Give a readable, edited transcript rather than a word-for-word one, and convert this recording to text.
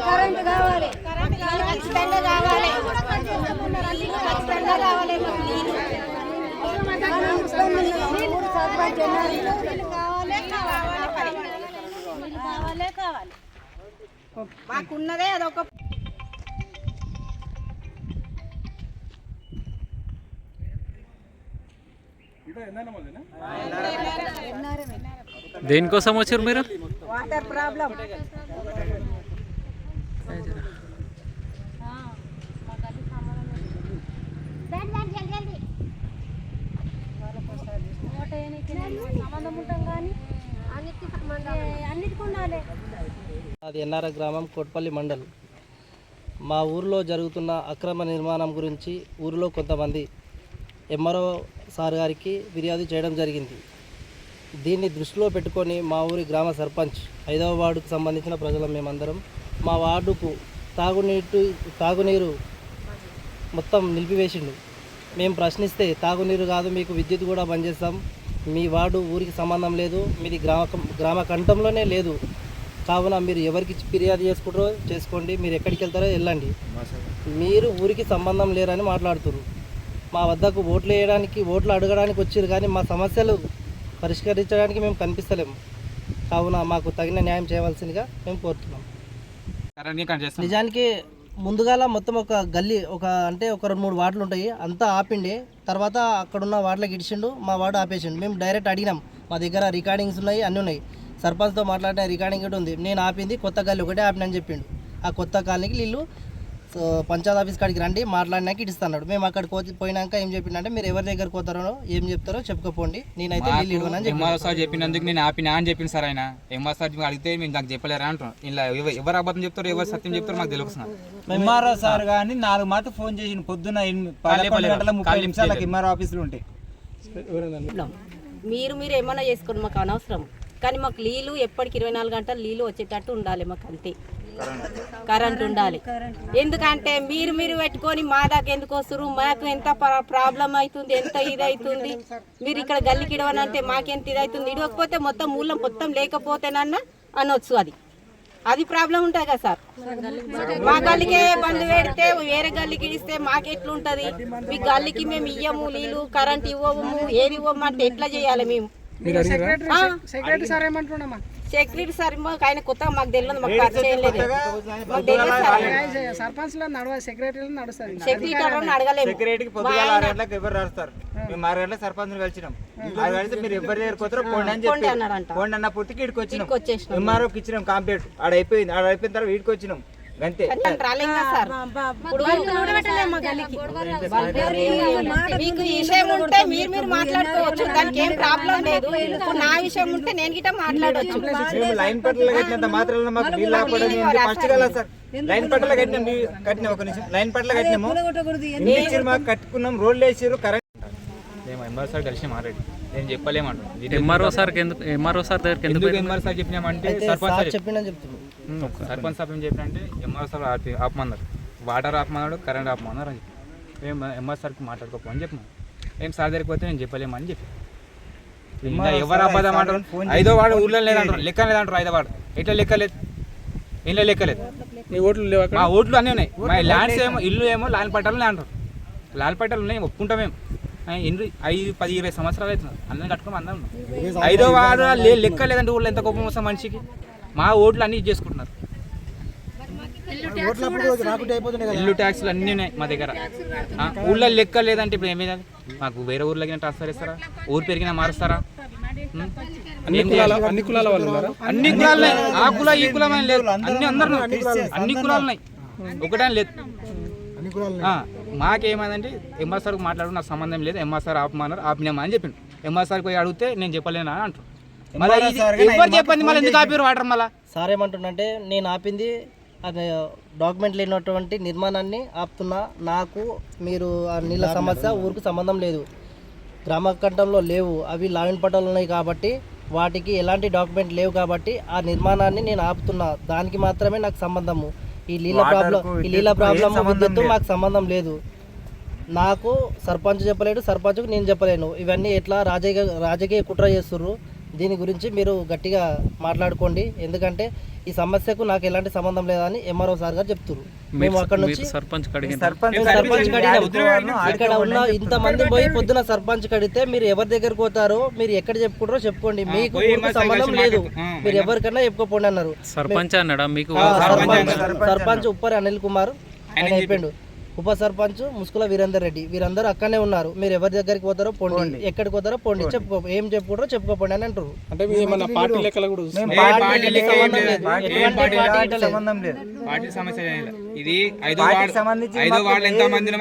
Current కావాలి, ఖచ్చితంగా కావాలి, ఖచ్చితంగా కావాలి. మాకున్నదే అదొక దేనికోసం వచ్చారు మీరు? Water problem. అది ఎన్ఆర్ గ్రామం కోట్పల్లి మండల్. మా ఊరిలో జరుగుతున్న అక్రమ నిర్మాణం గురించి ఊరిలో కొంతమంది ఎంఆర్ఓ సార్ గారికి ఫిర్యాదు చేయడం జరిగింది. దీన్ని దృష్టిలో పెట్టుకొని మా ఊరి గ్రామ సర్పంచ్ 5వ వార్డుకు సంబంధించిన ప్రజలం మేమందరం మా వార్డుకు తాగునీరు మొత్తం నిలిపివేసిండు. మేము ప్రశ్నిస్తే తాగునీరు కాదు, మీకు విద్యుత్ కూడా బంద్ చేస్తాం, మీ వార్డు ఊరికి సంబంధం లేదు, మీది గ్రామ కంఠంలోనే లేదు, కావున మీరు ఎవరికి ఫిర్యాదు చేసుకుంటారో చేసుకోండి, మీరు ఎక్కడికి వెళ్తారో వెళ్ళండి, మీరు ఊరికి సంబంధం లేరని మాట్లాడుతున్నారు. మా వద్దకు ఓట్లు వేయడానికి ఓట్లు అడగడానికి వచ్చారు, కానీ మా సమస్యలు పరిష్కరించడానికి మేము కనిపిస్తలేము. కావున మాకు తగిన న్యాయం చేయవలసిందిగా మేము కోరుతున్నాం. నిజానికి ముందుగాల మొత్తం ఒక గల్లీ అంటే ఒక 2-3 వార్డులు ఉంటాయి, అంతా ఆపిండే. తర్వాత అక్కడున్న వార్డులకు ఇడిచిండు, మా వార్డు ఆపేసిండు. మేము డైరెక్ట్ అడిగినాం, మా దగ్గర రికార్డింగ్స్ ఉన్నాయి, అన్నీ ఉన్నాయి, సర్పంచ్తో మాట్లాడిన రికార్డింగ్ ఒకటి ఉంది. నేను ఆపింది కొత్త కాలనీ ఒకటే ఆపినని చెప్పిండు. ఆ కొత్త కాలనీకి వీళ్ళు పంచాయత్ ఆఫీస్ కాడికి రండి మాట్లాడినాక ఇడుస్తున్నాడు. మేము అక్కడికి పోయినాక ఏం చెప్పిండంటే, మీరు ఎవరి దగ్గర పోతారో ఏం చెప్తారో చెప్పుకోపోండి, నేనైతే నీళ్ళు ఇవ్వనని ఎంఆర్ సార్ చెప్పినందుకు నేను ఆపినా అని చెప్పింది సార్. ఆయన ఎంఆర్ సార్ అడిగితే మేము నాకు చెప్పలేరా అంటాం. ఇలా ఎవరు అబద్ధం చెప్తారో ఎవరు సత్యం చెప్తారో మాకు తెలుసు. ఎంఆర్ఓ సార్ కానీ 4 మాటలు ఫోన్ చేసి పొద్దున్న 11:30 ఎంఆర్ఓ ఆఫీసులు ఉంటాయి. మీరు ఏమన్నా చేసుకోండి, మాకు అనవసరం, కానీ మాకు నీళ్ళు ఎప్పటికి 24 గంటలు నీళ్ళు వచ్చేటట్టు ఉండాలి. మాకు అంతే కరెంట్ ఉండాలి. ఎందుకంటే మీరు పెట్టుకొని మా దాకా ఎందుకు వస్తారు? మాకు ఎంత ప్రాబ్లం అవుతుంది, ఎంత ఇది అవుతుంది. మీరు ఇక్కడ గల్లికి ఇడవనంటే మాకెంత ఇది అవుతుంది. ఇడవకపోతే మొత్తం మూలం మొత్తం లేకపోతేనన్నా అనొచ్చు. అది ప్రాబ్లం ఉంటుంది కదా సార్. మా గల్లికే బంద్ పెడితే వేరే గల్లికి ఇస్తే మాకెట్లుంటుంది? మీ గల్లికి మేము ఇయ్యము నీళ్ళు, కరెంట్ ఇవ్వము, ఏది ఇవ్వము అంటే ఎట్లా చేయాలి మేము? సెక్రటరీ సార్ ఏమంటున్నామా? సెక్రటరీ సార్ ఆయన కొత్తగా మాకు తెలియదు, మాకు పరిచయం లేదు. సెక్రటరీకి పొద్దుగా 6 గంటలకు ఎవరు రాస్తారు? మేము 6 గంటలకు సర్పంచ్ కలిసినాం. 6 గంటలకు మీరు ఎవరి దగ్గర పోతారో పోండి అని చెప్పి పోండి అన్న పూర్తికి ఇక్కడికి వచ్చినాం. ఎంఆర్ఓకి ఇచ్చినాం కంప్లీట్. ఆడైపోయిన తర్వాత వీడికి వచ్చినాం అంతే. మీకు విషయం ఉంటే మీరు మాట్లాడుకోవచ్చు, దానికి ఏం ప్రాబ్లం లేదు. నా విషయం ఉంటే నేను గిట్ట మాట్లాడవచ్చు. లైన్ పట్ల కట్టినంత మాత్రం మాకు నీళ్ళు ఫస్ట్ కదా సార్. లైన్ పట్ల కట్టినాం ఒక నిమిషం. లైన్ పట్ల కట్టినాము, మాకు కట్టుకున్నాం, రోడ్లు వేసారు, కరెంట్. మేము ఎంఆర్ సార్ కలిసి మాట్లాడి నేను చెప్పలేమంటాం. ఎంఆర్ఓ సార్ ఎంఆర్ సార్ చెప్పినామంటే సర్పంచ్ సార్ చెప్పిండని చెప్తున్నాం. సర్పంచ్ సార్ ఏం చెప్పినంటే ఎంఆర్ సార్ ఆపమన్నారు, వాటర్ ఆపమన్నాడు, కరెంట్ ఆపమన్నారు అని చెప్పి మేము ఎంఆర్ సార్కి మాట్లాడుకోమని చెప్పినాం. ఏం సార్ దగ్గరికి పోతే నేను చెప్పలేమని చెప్పి ఎవరు అబద్ధం అంటారు? 5వ వాడు ఊళ్ళో లేదంటారు, లెక్క లేదంటారు. 5వ వాడు ఎట్లా లెక్కలేదు, ఇంట్లో లెక్కలేదు. మీ ఓట్లు లేవు? మా ఓట్లు అన్నీ ఉన్నాయి. మా ల్యాండ్స్ ఏమో ఇల్లు ఏమో లాల్ పట్టాలు అంటారు. లాల్ పట్టాలు ఉన్నాయి, ఒప్పుకుంటాం. మేము 5, 10, 20 సంవత్సరాలు అవుతుంది అందరం కట్టుకుని అందరం ఉన్నాం. 5వ వాడు లెక్క లేదంటే ఊళ్ళో ఎంత కోపం వస్తాం మనిషికి. మా ఓట్లు అన్నీ చేసుకుంటున్నారు. ఇల్లు ట్యాక్స్లు అన్నీ ఉన్నాయి మా దగ్గర. ఊళ్ళో లెక్క లేదంటే ఇప్పుడు ఏమేది? మాకు వేరే ఊర్లోకి ట్రాన్స్ఫర్ చేస్తారా? ఊరు పెరిగినా మారుస్తారా? అన్ని కులాల వాళ్ళు ఉన్నారు. అన్ని కులాలు, ఆ కుల ఈ కులం అని లేదు, అన్ని అందరు అన్ని కులాలు ఉన్నాయి, ఒకటే లేదు. మాకేమైందంటే ఎంఆర్ సార్కి మాట్లాడు నాకు సంబంధం లేదు, ఎంఆర్ సార్ ఆపమన్నారు, ఆపినామా అని చెప్పిండు. ఎంఆర్ సార్కి పోయి అడిగితే నేను చెప్పలేనా అంటారు. ఎవరు చెప్పండి మళ్ళీ ఎందుకు ఆపారు వాటర్? మళ్ళీ సార్ ఏమంటుండంటే, నేను ఆపింది అది డాక్యుమెంట్ లేనటువంటి నిర్మాణాన్ని ఆపుతున్నా, నాకు మీరు ఆ నీళ్ళ సమస్య ఊరికి సంబంధం లేదు, గ్రామ కంఠంలో లేవు, అవి లావిన్ పట్టాలు ఉన్నాయి కాబట్టి వాటికి ఎలాంటి డాక్యుమెంట్ లేవు కాబట్టి ఆ నిర్మాణాన్ని నేను ఆపుతున్నా, దానికి మాత్రమే నాకు సంబంధము. ఈ నీళ్ళ ప్రాబ్లం విద్యుత్తు మాకు సంబంధం లేదు. నాకు సర్పంచ్ చెప్పలేడు, సర్పంచ్కు నేను చెప్పలేను. ఇవన్నీ ఎట్లా రాజకీయ కుట్ర చేస్తుర్రు. దీని గురించి మీరు గట్టిగా మాట్లాడుకోండి, ఎందుకంటే ఈ సమస్యకు నాకు ఎలాంటి సంబంధం లేదని ఎంఆర్ఓ సార్ గారు చెప్తున్నారు. మేము అక్కడ నుంచి సర్పంచ్ కడిగిన సర్పంచ్ ఇక్కడ ఉన్న ఇంతమంది పోయి పొద్దున సర్పంచ్ కడితే మీరు ఎవరి దగ్గరకు పోతారో మీరు ఎక్కడ చెప్పుకుంటారో చెప్పుకోండి, మీకు ఊరికి సంబంధం లేదు, మీరు ఎవరికన్నా చెప్పుకోపోండి అన్నారు. సర్పంచ్ అన్నాడా మీకు? సర్పంచ్ ఉప్పరి అనిల్ కుమార్ ఆయన అయిపోయిండు, ఉప సర్పంచ్ ముస్కుల వీరేందర్ రెడ్డి, వీరందరూ అక్కడనే ఉన్నారు. మీరు ఎవరి దగ్గరికి పోతారో పోండి, ఎక్కడికి పోతారో పోండి, చెప్పుకో ఏం చెప్పుకుంటారో చెప్పుకోపోండి అని అంటారు. అంటే మీరు ఏమన్నా పార్టీ లెక్కలు కూడా మేము పార్టీ సంబంధం లేదు, ఎటువంటి పార్టీ సంబంధం లేదు. పార్టీ సమస్య ఇది పార్టీకి సంబంధించి ఐదో వాళ్ళు ఎంత మంది